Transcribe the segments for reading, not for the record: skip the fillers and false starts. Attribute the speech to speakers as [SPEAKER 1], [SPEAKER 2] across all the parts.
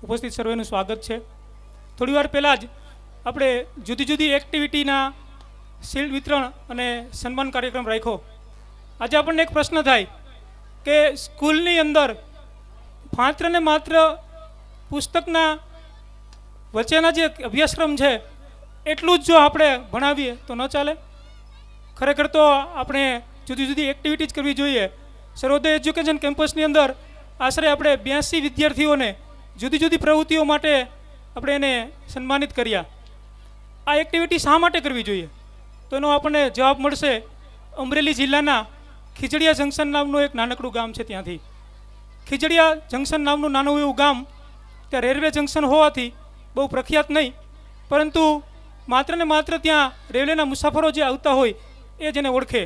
[SPEAKER 1] ઉપસ્થિત સર્વેનું સ્વાગત છે। થોડીવાર પહેલાં જ આપણે જુદી જુદી એક્ટિવિટીના શિલ્ડ વિતરણ અને સન્માન કાર્યક્રમ રાખ્યો। આજે આપણને એક પ્રશ્ન થાય કે સ્કૂલની અંદર માત્ર ને માત્ર પુસ્તકના વચ્ચેના જે અભ્યાસક્રમ છે એટલું જ જો આપણે ભણાવીએ તો ન ચાલે। ખરેખર તો આપણે જુદી જુદી એક્ટિવિટીઝ કરવી જોઈએ। સર્વોદય એજ્યુકેશન કેમ્પસની અંદર આશરે આપણે 82 વિદ્યાર્થીઓને જુદી જુદી પ્રવૃત્તિઓ માટે આપણે એને સન્માનિત કર્યા। આ એક્ટિવિટી શા માટે કરવી જોઈએ તો એનો આપણને જવાબ મળશે અમરેલી જિલ્લાના ખીજડીયા જંકશન નામનું એક નાનકડું ગામ છે। ત્યાંથી ખીજડીયા જંકશન નામનું નાનું એવું ગામ, ત્યાં રેલવે જંકશન હોવાથી બહુ પ્રખ્યાત નહીં, પરંતુ માત્ર ને માત્ર ત્યાં રેલવેના મુસાફરો જે આવતા હોય એ જેને ઓળખે।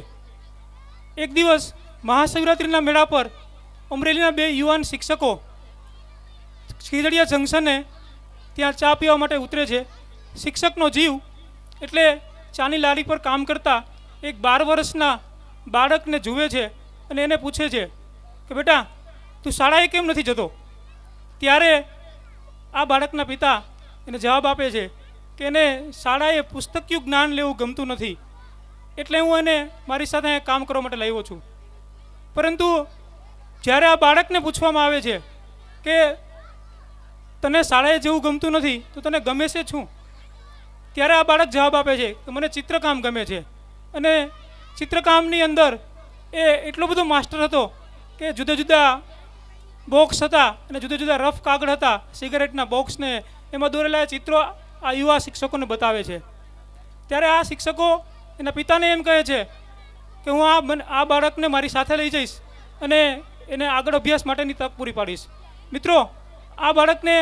[SPEAKER 1] એક દિવસ મહાશિવરાત્રિના મેળા પર અમરેલીના 2 યુવાન શિક્ષકો ખીજડીયા જંકશને ત્યાં ચા પીવા માટે ઉતરે છે। શિક્ષકનો જીવ એટલે ચાની લારી પર કામ કરતા એક 12 વર્ષના બાળકને જુએ છે અને એને પૂછે છે કે બેટા તું શાળાએ કેમ નથી જતો? ત્યારે આ બાળકના પિતા એને જવાબ આપે છે કે એને શાળાએ પુસ્તકિયું જ્ઞાન લેવું ગમતું નથી, એટલે હું એને મારી સાથે કામ કરવા માટે લાવ્યો છું। પરંતુ જ્યારે આ બાળકને પૂછવામાં આવે છે કે તને શાળાએ જવું ગમતું નથી તો તને ગમે છે શું, ત્યારે આ બાળક જવાબ આપે છે કે મને ચિત્રકામ ગમે છે। અને ચિત્રકામની અંદર એ એટલો બધો માસ્ટર હતો કે જુદા જુદા બોક્સ હતા અને જુદા જુદા રફ કાગળ હતા, સિગારેટના બોક્સને એમાં દોરેલા ચિત્રો આ યુવા શિક્ષકોને બતાવે છે। ત્યારે આ શિક્ષકો એના પિતાને એમ કહે છે કે હું આ બાળકને મારી સાથે લઈ જઈશ અને એને આગળ અભ્યાસ માટેની તક પૂરી પાડીશ। મિત્રો, આ બાળકને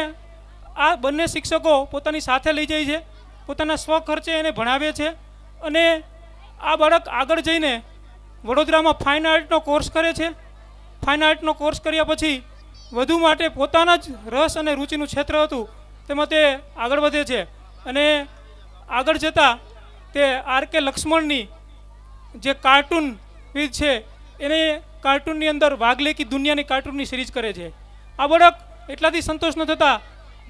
[SPEAKER 1] આ બંને શિક્ષકો પોતાની સાથે લઈ જાય છે, પોતાના સ્વખર્ચે એને ભણાવે છે અને આ બાળક આગળ જઈને વડોદરામાં ફાઇન આર્ટનો કોર્સ કરે છે। ફાઇન આર્ટનો કોર્સ કર્યા પછી વધુ માટે પોતાના જ રસ અને રુચિનું ક્ષેત્ર હતું તેમાં તે આગળ વધે છે અને આગળ જતાં તે આર.કે. લક્ષ્મણની જે કાર્ટૂન વિધ છે એને કાર્ટૂનની અંદર વાઘલે કી દુનિયાની કાર્ટૂનની સિરીઝ કરે છે। આ બાળક એટલાથી સંતોષ ન થતા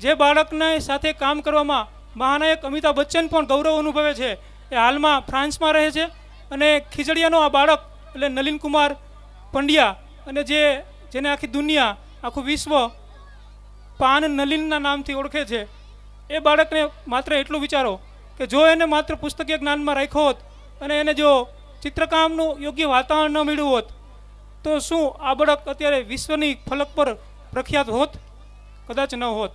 [SPEAKER 1] જે બાળકને સાથે કામ કરવામાં મહાનાયક અમિતાભ બચ્ચન પણ ગૌરવ અનુભવે છે, એ હાલમાં ફ્રાન્સમાં રહે છે અને ખીજડીયાનો આ બાળક એટલે નલિન કુમાર પંડ્યા, અને જેને આખી દુનિયા આખું વિશ્વ પાન નલિનના નામથી ઓળખે છે, એ બાળકને માત્ર એટલું વિચારો કે જો એને માત્ર પુસ્તકીય જ્ઞાનમાં રાખ્યો હોત અને એને જો ચિત્રકામનું યોગ્ય વાતાવરણ ન મળ્યું હોત તો શું આ બાળક અત્યારે વિશ્વની ફલક પર પ્રખ્યાત હોત? કદાચ ન હોત।